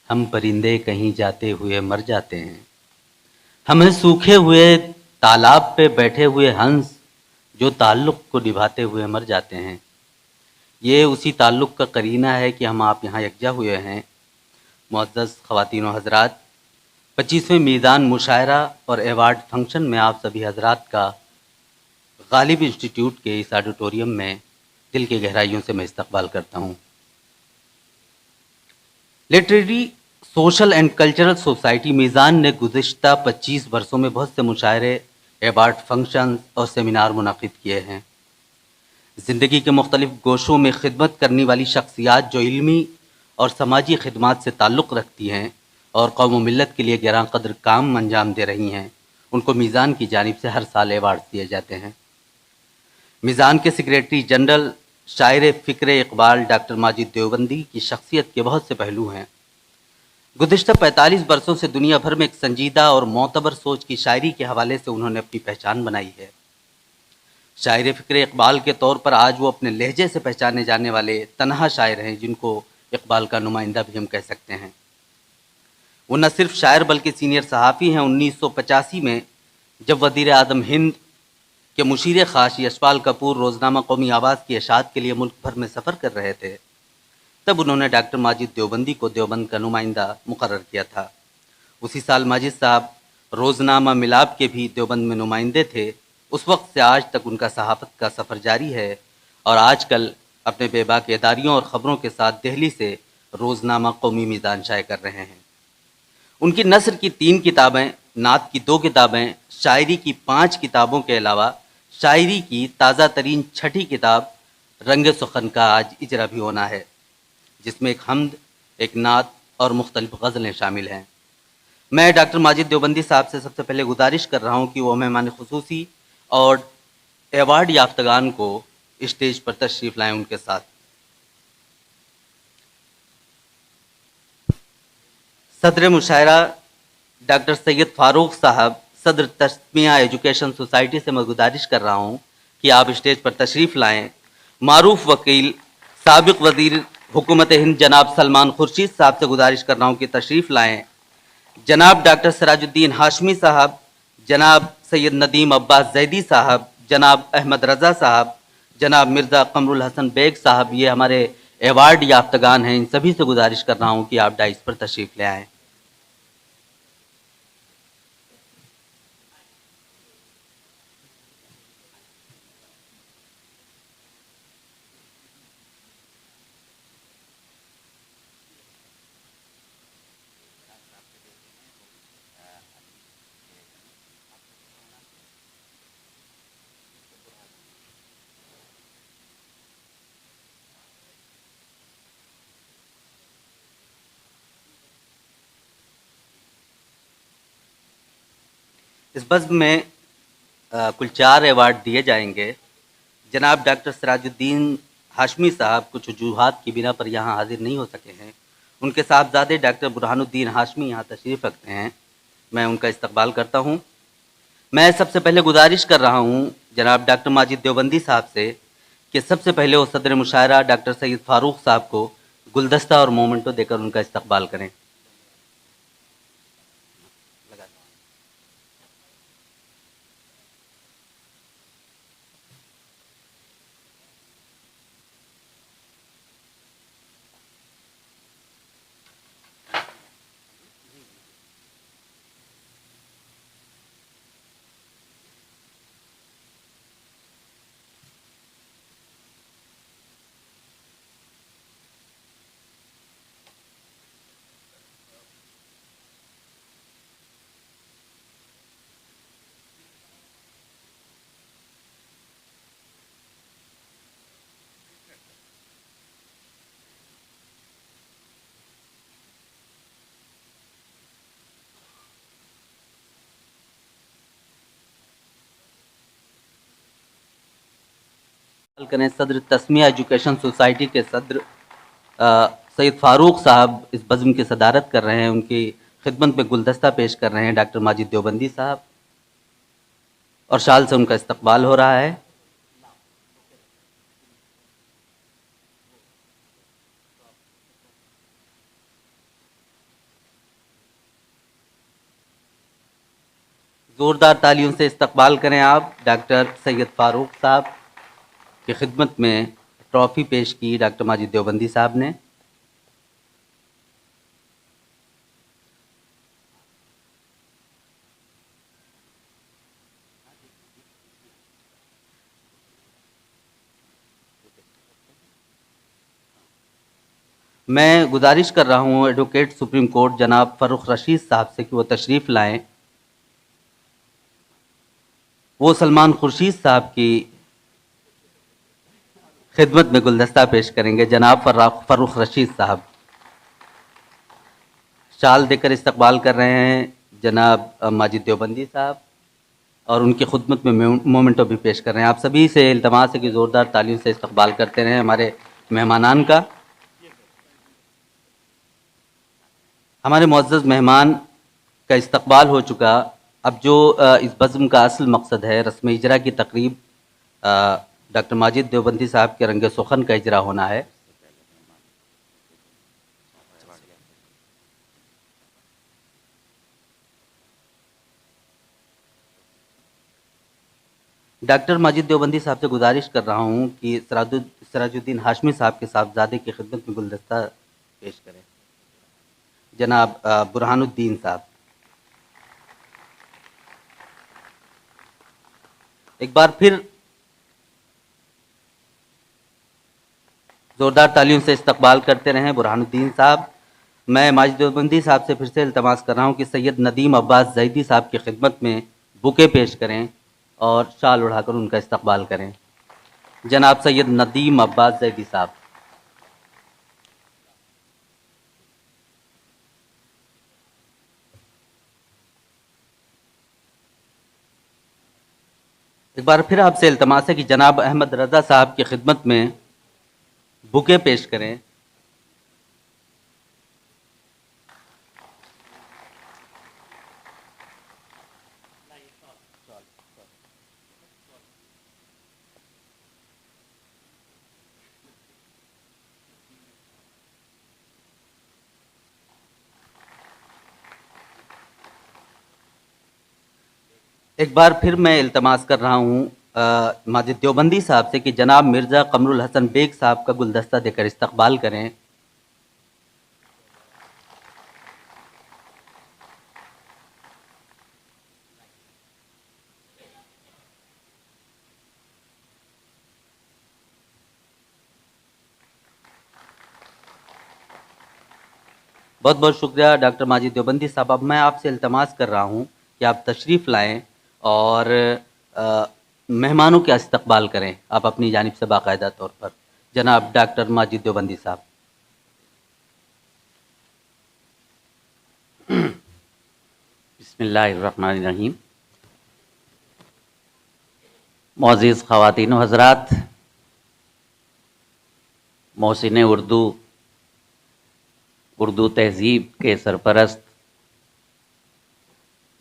ہم پرندے کہیں جاتے ہوئے مر جاتے ہیں، ہم ہیں سوکھے ہوئے تالاب پہ بیٹھے ہوئے ہنس جو تعلق کو نبھاتے ہوئے مر جاتے ہیں۔ یہ اسی تعلق کا قرینہ ہے کہ ہم آپ یہاں یکجا ہوئے ہیں۔ معزز خواتین و حضرات، 25ویں میدان مشاعرہ اور ایوارڈ فنکشن میں آپ سبھی حضرات کا غالب انسٹیٹیوٹ کے اس آڈیٹوریم میں دل کی گہرائیوں سے میں استقبال کرتا ہوں۔ Literary social and cultural society میزان نے گزشتہ 25 برسوں میں بہت سے مشاعرے، ایوارڈ فنکشن اور سیمینار منعقد کیے ہیں۔ زندگی کے مختلف گوشوں میں خدمت کرنے والی شخصیات جو علمی اور سماجی خدمات سے تعلق رکھتی ہیں اور قوم و ملت کے لیے گراں قدر کام انجام دے رہی ہیں، ان کو میزان کی جانب سے ہر سال ایوارڈ دیے جاتے ہیں۔ میزان کے سیکریٹری جنرل شاعر فکر اقبال ڈاکٹر ماجد دیوبندی کی شخصیت کے بہت سے پہلو ہیں۔ گزشتہ 45 برسوں سے دنیا بھر میں ایک سنجیدہ اور معتبر سوچ کی شاعری کے حوالے سے انہوں نے اپنی پہچان بنائی ہے۔ شاعر فکر اقبال کے طور پر آج وہ اپنے لہجے سے پہچانے جانے والے تنہا شاعر ہیں جن کو اقبال کا نمائندہ بھی ہم کہہ سکتے ہیں۔ وہ نہ صرف شاعر بلکہ سینئر صحافی ہیں۔ 1985 میں جب وزیر اعظم ہند کے مشیر خاص یشپال کپور روزنامہ قومی آواز کی اشاعت کے لیے ملک بھر میں سفر کر رہے تھے، تب انہوں نے ڈاکٹر ماجد دیوبندی کو دیوبند کا نمائندہ مقرر کیا تھا۔ اسی سال ماجد صاحب روزنامہ ملاب کے بھی دیوبند میں نمائندے تھے۔ اس وقت سے آج تک ان کا صحافت کا سفر جاری ہے اور آج کل اپنے بے باک اداریوں اور خبروں کے ساتھ دہلی سے روزنامہ قومی میزان شائع کر رہے ہیں۔ ان کی نثر کی 3 کتابیں، نعت کی 2 کتابیں، شاعری کی 5 کتابوں کے علاوہ شاعری کی تازہ ترین 6ٹھی کتاب رنگ سخن کا آج اجرا بھی ہونا ہے، جس میں ایک حمد، ایک نعت اور مختلف غزلیں شامل ہیں۔ میں ڈاکٹر ماجد دیوبندی صاحب سے سب سے پہلے گزارش کر رہا ہوں کہ وہ مہمان خصوصی اور ایوارڈ یافتگان کو اسٹیج پر تشریف لائیں ان کے ساتھ۔ صدر مشاعرہ ڈاکٹر سید فاروق صاحب، صدر تسمیہ ایجوکیشن سوسائٹی سے میں گزارش کر رہا ہوں کہ آپ اسٹیج پر تشریف لائیں۔ معروف وکیل، سابق وزیر حکومت ہند جناب سلمان خورشید صاحب سے گزارش کر رہا ہوں کہ تشریف لائیں۔ جناب ڈاکٹر سراج الدین ہاشمی صاحب، جناب سید ندیم عباس زیدی صاحب، جناب احمد رضا صاحب، جناب مرزا قمر الحسن بیگ صاحب، یہ ہمارے ایوارڈ یافتگان ہیں۔ ان سبھی سے گزارش کر رہا ہوں کہ آپ ڈائس پر تشریف لے آئیں۔ اس بزم میں کل 4 ایوارڈ دیے جائیں گے۔ جناب ڈاکٹر سراج الدین ہاشمی صاحب کچھ وجوہات کی بنا پر یہاں حاضر نہیں ہو سکے ہیں۔ ان کے صاحبزادے ڈاکٹر برہان الدین ہاشمی یہاں تشریف رکھتے ہیں، میں ان کا استقبال کرتا ہوں۔ میں سب سے پہلے گزارش کر رہا ہوں جناب ڈاکٹر ماجد دیوبندی صاحب سے کہ سب سے پہلے وہ صدر مشاعرہ ڈاکٹر سید فاروق صاحب کو گلدستہ اور مومنٹو دے کر ان کا استقبال کریں۔ کریں صدر تسمیہ ایجوکیشن سوسائٹی کے صدر سید فاروق صاحب اس بزم کی صدارت کر رہے ہیں. ان کی خدمت میں گلدستہ پیش کر رہے ہیں ڈاکٹر ماجد دیوبندی صاحب, اور شال سے ان کا استقبال ہو رہا ہے. زوردار تالیوں سے استقبال کریں آپ ڈاکٹر سید فاروق صاحب کی خدمت میں ٹرافی پیش کی ڈاکٹر ماجد دیوبندی صاحب نے. میں گزارش کر رہا ہوں ایڈوکیٹ سپریم کورٹ جناب فروخ رشید صاحب سے کہ وہ تشریف لائیں. وہ سلمان خورشید صاحب کی خدمت میں گلدستہ پیش کریں گے. جناب فروخ رشید صاحب شال دے کر استقبال کر رہے ہیں جناب ماجد دیوبندی صاحب, اور ان کی خدمت میں مومنٹو بھی پیش کر رہے ہیں. آپ سبھی سے التماس ہے کہ زوردار تالیوں سے استقبال کرتے رہیں ہمارے مہمانان کا. ہمارے معزز مہمان کا استقبال ہو چکا. اب جو اس بزم کا اصل مقصد ہے رسم اجرا کی تقریب, ڈاکٹر ماجد دیوبندی صاحب کے رنگ سخن کا اجرا ہونا ہے. ڈاکٹر ماجد دیوبندی صاحب سے گزارش کر رہا ہوں کہ سراج الدین ہاشمی صاحب کے صاحبزادے کی خدمت میں گلدستہ پیش کریں. جناب برہان الدین صاحب. ایک بار پھر زوردار تالیوں سے استقبال کرتے رہیں برہان الدین صاحب. میں ماجد دیوبندی صاحب سے پھر سے التماس کر رہا ہوں کہ سید ندیم عباس زیدی صاحب کی خدمت میں بوکے پیش کریں اور شال اڑا کر ان کا استقبال کریں. جناب سید ندیم عباس زیدی صاحب. ایک بار پھر آپ سے التماس ہے کہ جناب احمد رضا صاحب کی خدمت میں بوکے پیش کریں. ایک بار پھر میں التماس کر رہا ہوں ماجد دیوبندی صاحب سے کہ جناب مرزا قمر الحسن بیگ صاحب کا گلدستہ دے کر استقبال کریں. بہت بہت شکریہ ڈاکٹر ماجد دیوبندی صاحب. اب میں آپ سے التماس کر رہا ہوں کہ آپ تشریف لائیں اور مہمانوں کا استقبال کریں آپ اپنی جانب سے باقاعدہ طور پر. جناب ڈاکٹر ماجد دیوبندی صاحب. بسم اللہ الرحمن الرحیم. معزز خواتین و حضرات, محسن اردو تہذیب کے سرپرست,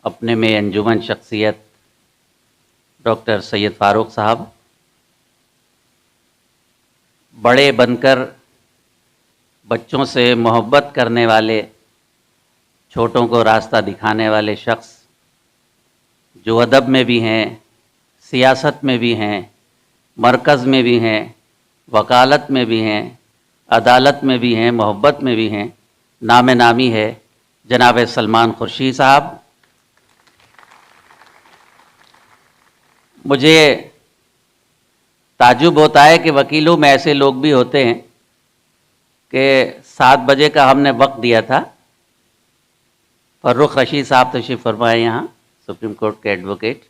اپنے میں انجمن شخصیت ڈاکٹر سید فاروق صاحب, بڑے بن کر بچوں سے محبت کرنے والے, چھوٹوں کو راستہ دکھانے والے شخص, جو ادب میں بھی ہیں, سیاست میں بھی ہیں, مرکز میں بھی ہیں, وکالت میں بھی ہیں, عدالت میں بھی ہیں, محبت میں بھی ہیں, نام نامی ہے جناب سلمان خورشید صاحب. مجھے تعجب ہوتا ہے کہ وکیلوں میں ایسے لوگ بھی ہوتے ہیں کہ 7 بجے کا ہم نے وقت دیا تھا. فروخ رشید صاحب تشریف فرمائے یہاں, سپریم کورٹ کے ایڈوکیٹ.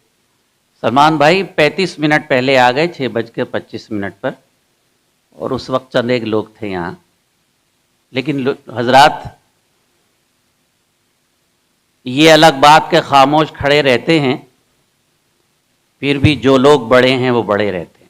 سلمان بھائی 35 منٹ پہلے آ گئے 6:25 پر, اور اس وقت چند ایک لوگ تھے یہاں. لیکن حضرات, یہ الگ بات کہ خاموش کھڑے رہتے ہیں, پھر بھی جو لوگ بڑے ہیں وہ بڑے رہتے ہیں.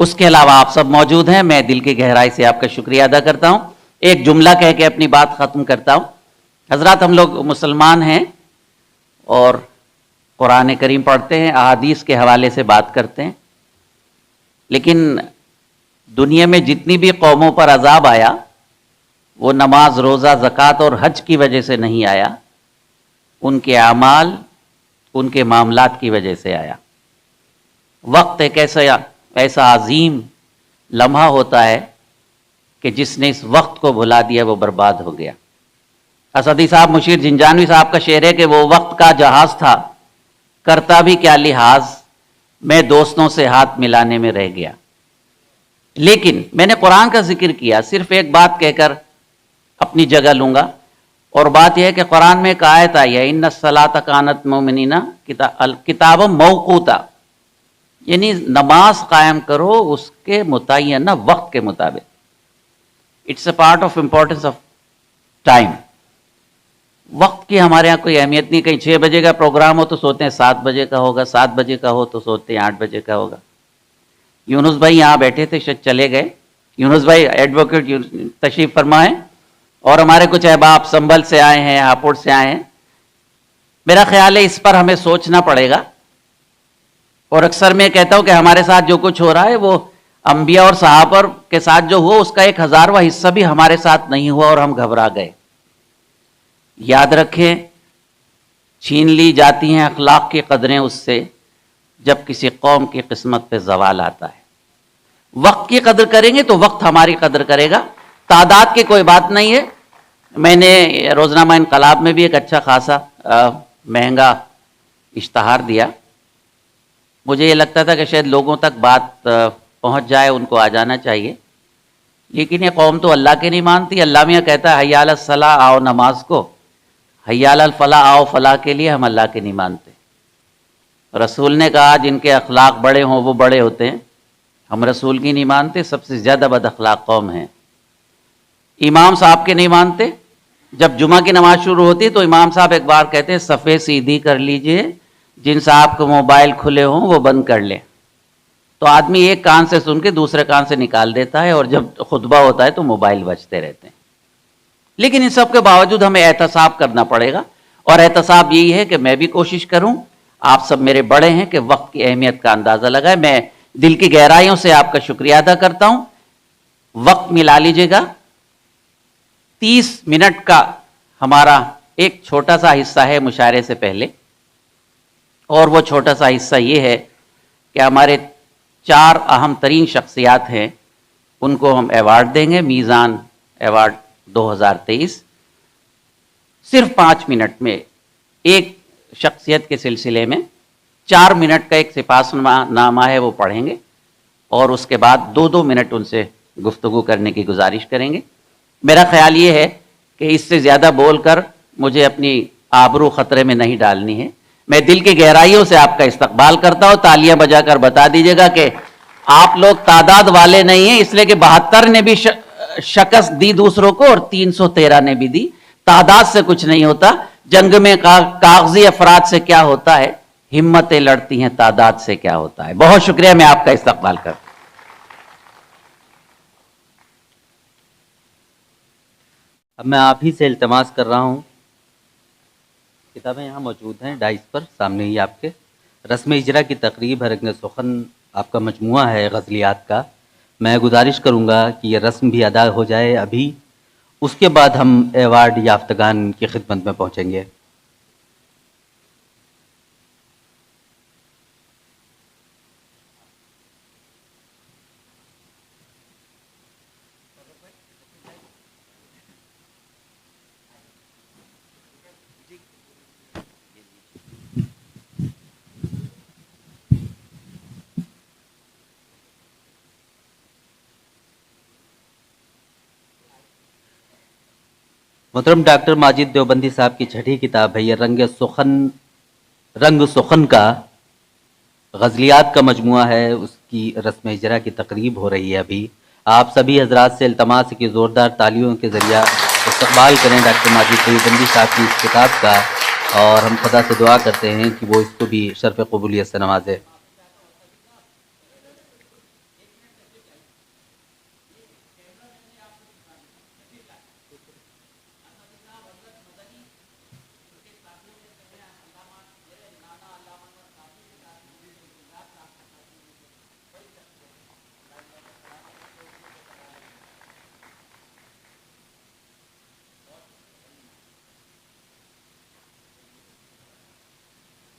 اس کے علاوہ آپ سب موجود ہیں. میں دل کی گہرائی سے آپ کا شکریہ ادا کرتا ہوں. ایک جملہ کہہ کے اپنی بات ختم کرتا ہوں. حضرات، ہم لوگ مسلمان ہیں اور قرآن کریم پڑھتے ہیں، احادیث کے حوالے سے بات کرتے ہیں، لیکن دنیا میں جتنی بھی قوموں پر عذاب آیا وہ نماز، روزہ، زکوٰۃ اور حج کی وجہ سے نہیں آیا، ان کے اعمال، ان کے معاملات کی وجہ سے آیا. وقت ایک ایسا عظیم لمحہ ہوتا ہے کہ جس نے اس وقت کو بھلا دیا وہ برباد ہو گیا. اسدی صاحب مشیر جنجانوی صاحب کا شعر ہے کہ وہ وقت کا جہاز تھا، کرتا بھی کیا لحاظ، میں دوستوں سے ہاتھ ملانے میں رہ گیا. لیکن میں نے قرآن کا ذکر کیا، صرف ایک بات کہہ کر اپنی جگہ لوں گا، اور بات یہ ہے کہ قرآن میں ایک آیت آئی ہے، ان الصلاۃ کانت مومنین کتاب موقوتا، یعنی نماز قائم کرو اس کے متعینہ وقت کے مطابق. It's a part of importance of time. وقت کی ہمارے یہاں کوئی اہمیت نہیں. کہیں 6 بجے کا پروگرام ہو تو سوتے ہیں 7 بجے کا ہوگا، 7 بجے کا ہو تو سوتے ہیں 8 بجے کا ہوگا. یونس بھائی یہاں بیٹھے تھے، شاید چلے گئے. یونس بھائی ایڈوکیٹ تشریف فرما ہے، اور ہمارے کچھ احباب سنبل سے آئے ہیں، ہاپوڑ سے آئے ہیں. میرا خیال ہے اس پر ہمیں سوچنا پڑے گا. اور اکثر میں کہتا ہوں کہ ہمارے ساتھ جو کچھ ہو رہا ہے وہ انبیاء اور صحابہ کے ساتھ جو ہوا اس کا 1000واں حصہ بھی ہمارے ساتھ نہیں ہوا اور ہم گھبرا گئے. یاد رکھیں، چھین لی جاتی ہیں اخلاق کی قدریں اس سے جب کسی قوم کی قسمت پہ زوال آتا ہے. وقت کی قدر کریں گے تو وقت ہماری قدر کرے گا. تعداد کی کوئی بات نہیں ہے. میں نے روزنامہ انقلاب میں بھی ایک اچھا خاصا مہنگا اشتہار دیا. مجھے یہ لگتا تھا کہ شاید لوگوں تک بات پہنچ جائے، ان کو آ جانا چاہیے، لیکن یہ قوم تو اللہ کے نہیں مانتی. اللہ میاں کہتا ہے حی علی الصلاۃ، آؤ نماز کو، حی علی الفلاح، آؤ فلاح کے لیے. ہم اللہ کے نہیں مانتے. رسول نے کہا جن کے اخلاق بڑے ہوں وہ بڑے ہوتے ہیں. ہم رسول کی نہیں مانتے، سب سے زیادہ بد اخلاق قوم ہیں. امام صاحب کے نہیں مانتے. جب جمعہ کی نماز شروع ہوتی تو امام صاحب ایک بار کہتے ہیں صفیں سیدھی کر لیجئے، جن صاحب کو موبائل کھلے ہوں وہ بند کر لیں. تو آدمی ایک کان سے سن کے دوسرے کان سے نکال دیتا ہے، اور جب خطبہ ہوتا ہے تو موبائل بجتے رہتے ہیں. لیکن ان سب کے باوجود ہمیں احتساب کرنا پڑے گا، اور احتساب یہی ہے کہ میں بھی کوشش کروں، آپ سب میرے بڑے ہیں، کہ وقت کی اہمیت کا اندازہ لگائے. میں دل کی گہرائیوں سے آپ کا شکریہ ادا کرتا ہوں. وقت ملا لیجئے گا. 30 منٹ کا ہمارا ایک چھوٹا سا حصہ ہے مشاعرے سے پہلے، اور وہ چھوٹا سا حصہ یہ ہے کہ ہمارے 4 اہم ترین شخصیات ہیں، ان کو ہم ایوارڈ دیں گے. میزان ایوارڈ 2023. صرف 5 منٹ میں ایک شخصیت کے سلسلے میں 4 منٹ کا ایک سپاس نامہ ہے وہ پڑھیں گے، اور اس کے بعد 2 منٹ ان سے گفتگو کرنے کی گزارش کریں گے. میرا خیال یہ ہے کہ اس سے زیادہ بول کر مجھے اپنی آبرو خطرے میں نہیں ڈالنی ہے. میں دل کی گہرائیوں سے آپ کا استقبال کرتا ہوں. تالیاں بجا کر بتا دیجیے گا کہ آپ لوگ تعداد والے نہیں ہیں، اس لیے کہ 72 نے بھی شکست دی دوسروں کو، اور 313 نے بھی دی. تعداد سے کچھ نہیں ہوتا. جنگ میں کاغذی افراد سے کیا ہوتا ہے، ہمتیں لڑتی ہیں تعداد سے کیا ہوتا ہے. بہت شکریہ. میں آپ کا استقبال کرتا ہوں. اب میں آپ ہی سے التماس کر رہا ہوں، کتابیں یہاں موجود ہیں ڈائس پر سامنے ہی آپ کے. رسم اجرا کی تقریب ہے، رنگ سخن آپ کا مجموعہ ہے غزلیات کا. میں گزارش کروں گا کہ یہ رسم بھی ادا ہو جائے ابھی، اس کے بعد ہم ایوارڈ یافتگان کی خدمت میں پہنچیں گے. محترم ڈاکٹر ماجد دیوبندی صاحب کی 6ٹھی کتاب ہے یہ رنگ سخن کا غزلیات کا مجموعہ ہے. اس کی رسم اجرا کی تقریب ہو رہی ہے ابھی. آپ سبھی حضرات سے التماس کی زوردار تالیوں کے ذریعہ استقبال کریں ڈاکٹر ماجد دیوبندی صاحب کی اس کتاب کا، اور ہم خدا سے دعا کرتے ہیں کہ وہ اس کو بھی شرف قبولیت سے نوازے.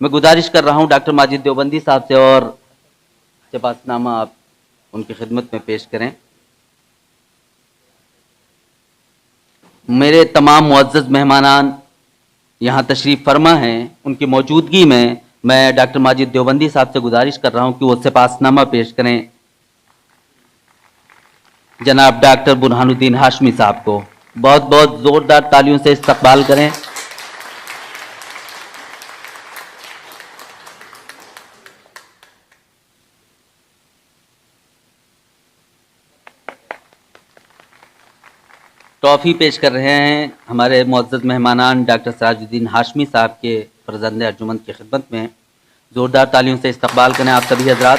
میں گزارش کر رہا ہوں ڈاکٹر ماجد دیوبندی صاحب سے اور سپاس نامہ آپ ان کی خدمت میں پیش کریں. میرے تمام معزز مہمانان یہاں تشریف فرما ہیں، ان کی موجودگی میں ڈاکٹر ماجد دیوبندی صاحب سے گزارش کر رہا ہوں کہ وہ سپاس نامہ پیش کریں جناب ڈاکٹر برہان الدین ہاشمی صاحب کو. بہت بہت زوردار تالیوں سے استقبال کریں. ٹرافی پیش کر رہے ہیں ہمارے معزز مہمانان ڈاکٹر سراج الدین ہاشمی صاحب کے فرزند ارجمند کی خدمت میں. زوردار تالیوں سے استقبال کریں آپ سبھی حضرات.